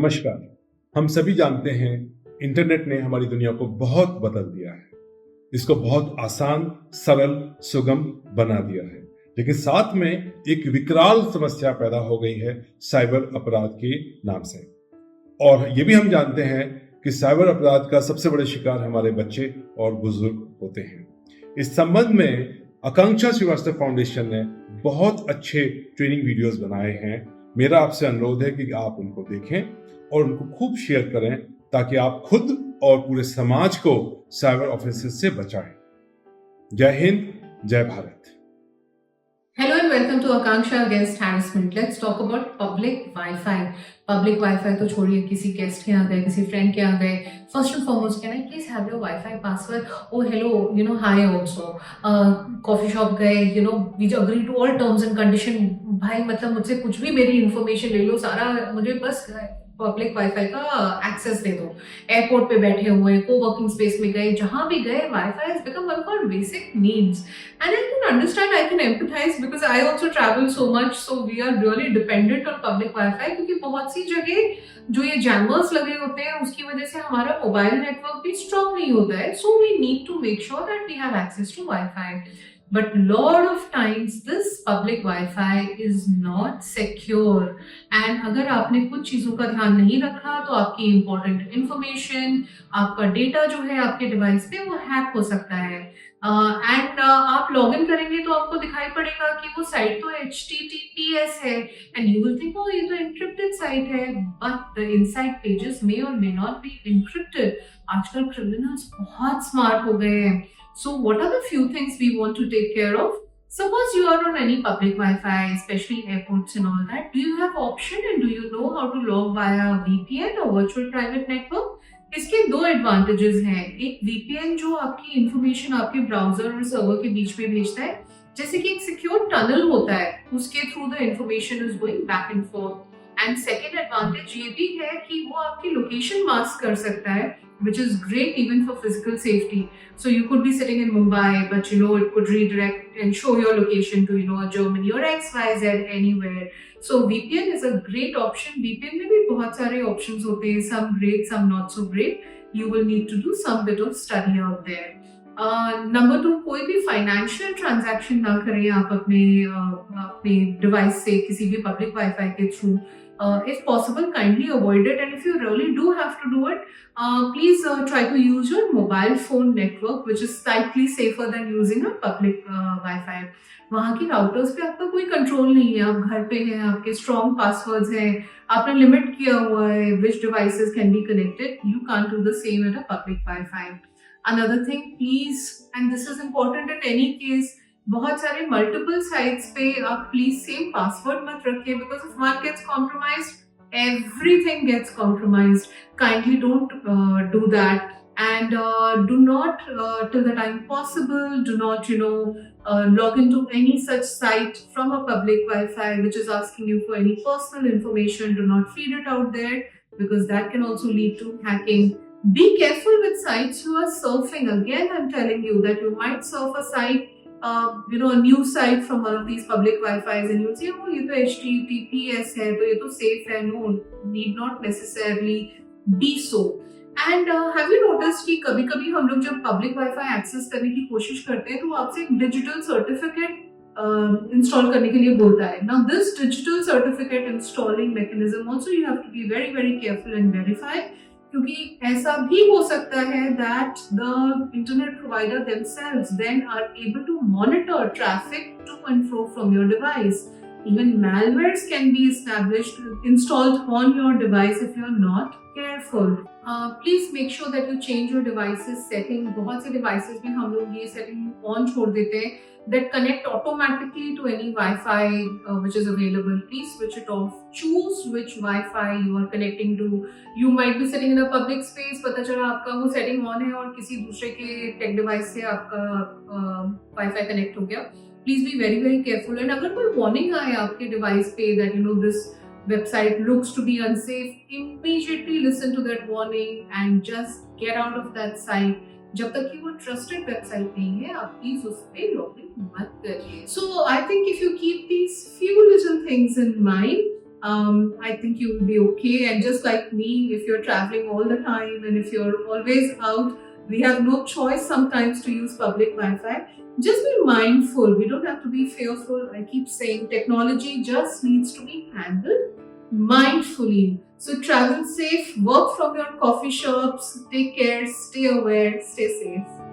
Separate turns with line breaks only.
नमस्कार। हम सभी जानते हैं इंटरनेट ने हमारी दुनिया को बहुत बदल दिया है, इसको बहुत आसान, सरल, सुगम बना दिया है। लेकिन साथ में एक विकराल समस्या पैदा हो गई है साइबर अपराध के नाम से। और ये भी हम जानते हैं कि साइबर अपराध का सबसे बड़े शिकार हमारे बच्चे और बुजुर्ग होते हैं। इस संबंध में आकांक्षा श्रीवास्तव फाउंडेशन ने बहुत अच्छे ट्रेनिंग वीडियोस बनाए हैं। मेरा आपसे अनुरोध है कि आप उनको देखें और उनको खूब शेयर करें ताकि आप खुद और पूरे समाज को साइबर ऑफेंसेस से बचाएं। जय हिंद, जय Bharat.
Hello and welcome to Akanksha Against Harassment. Let's talk about public Wi-Fi. Public Wi-Fi तो छोड़िए, किसी गेस्ट के यहाँ गए, किसी फ्रेंड के यहाँ गए. First and foremost, can I please have your Wi-Fi password? Oh, hello, hi also. Coffee shop गए, we agree to all terms and condition. भाई मतलब मुझसे कुछ भी मेरी information ले लो, सारा मुझे बस पब्लिक वाईफाई का एक्सेस दे दो. एयरपोर्ट पे बैठे हुए, कोवर्किंग स्पेस में गए, जहां भी गए, wifi has become one of our basic needs. And I can understand, I can empathize because I also travel so much, so we are really dependent on public Wi-Fi क्योंकि बहुत सी जगह जो ये जैमर्स लगे होते हैं उसकी वजह से हमारा मोबाइल नेटवर्क भी स्ट्रॉन्ग नहीं होता है. So we need to make sure that we have access to Wi-Fi. But lot of times this public Wi-Fi is not secure. And अगर आपने कुछ चीज़ों का ध्यान नहीं रखा तो आपकी important information, आपका डेटा जो है आपके डिवाइस पे वो हैक हो सकता है. आप लॉग इन करेंगे तो आपको दिखाई पड़ेगा कि वो साइट तो HTTPS है एंड यू विल थिंक ये तो एन्क्रिप्टेड साइट है, बट द इनसाइड पेजेस मे और मे नॉट बी एन्क्रिप्टेड. आजकल क्रिमिनल्स बहुत स्मार्ट हो गए हैं. So what are the few things we want to take care of? Suppose you are on any public Wi-Fi, especially airports and all that. Do you have option and do you know how to log via VPN or virtual private network? इसके दो advantages हैं. एक VPN जो आपकी information आपके browser और server के बीच में भेजता है, जैसे कि एक सिक्योर टनल होता है, उसके through the information is going back and fourth. And second advantage ये भी है कि वो आपकी लोकेशन मास्क कर सकता है, which is great even for physical safety. So you could be sitting in Mumbai, but it could redirect and show your location to Germany or XYZ anywhere. So VPN is a great option. VPN में भी बहुत सारे options होते हैं, some great, some not so great. You will need to do some bit of study out there. Number 2, कोई भी financial transaction ना करें आप अपने device से किसी भी public Wi-Fi के through. If possible, kindly avoid it, and if you really do have to do it, please try to use your mobile phone network, which is slightly safer than using a public Wi-Fi. वहाँ की routers पे आपका कोई control नहीं है, आप घर पे हैं, आपके स्ट्रॉन्ग पासवर्ड्स हैं, आपने लिमिट किया हुआ है which devices can be connected. You can't do the same at a public Wi-Fi. Another thing, please, and this is important in any case, बहुत सारे मल्टीपल साइट्स पे आप प्लीज सेम पासवर्ड मत रखिए, because if one gets compromised everything gets compromised. Kindly don't do that and do not till the time possible do not log into any such site from a public Wi-Fi which is asking you for any personal information. Do not feed it out there because that can also lead to hacking. Be careful with sites you are surfing. Again, I'm telling you that you might surf a site, a new site from one of these public Wi-Fi's and you'll say, oh, ये तो HTTPS है, तो ये तो safe है. No, need not necessarily be so. And have you noticed कि कभी-कभी हम लोग जब public Wi-Fi access करने की कोशिश करते हैं तो आपसे एक digital certificate इंस्टॉल करने के लिए बोलता है. Now this digital certificate installing mechanism also you have to be very very careful and verify, क्योंकि ऐसा भी हो सकता है that the internet provider themselves then are able to monitor traffic to and fro from your device. Even malwares can be installed on your device if you are not careful. Please make sure that you change your devices setting. बहुत से devices में हम लोग ये setting on छोड़ देते हैं that connect automatically to any Wi-Fi which is available. Please switch it off. Choose which Wi-Fi you are connecting to. You might be sitting in a public space, पता चला आपका वो setting on है और किसी दूसरे के tech device से आपका Wi-Fi connect हो गया. Please be very very careful. And अगर कोई warning आए आपके device पे that this website looks to be unsafe, immediately listen to that warning and just get out of that site. जब तक कि वो ट्रस्टेड वेबसाइट नहीं है आप प्लीज उस पे लॉगिन मत करिए. So I think if you keep these few little things in mind, I think you will be okay. And just like me, if you're traveling all the time and if you're always out, we have no choice sometimes to use public Wi-Fi. Just be mindful. We don't have to be fearful. I keep saying technology just needs to be handled mindfully. So travel safe, work from your coffee shops, take care, stay aware, stay safe.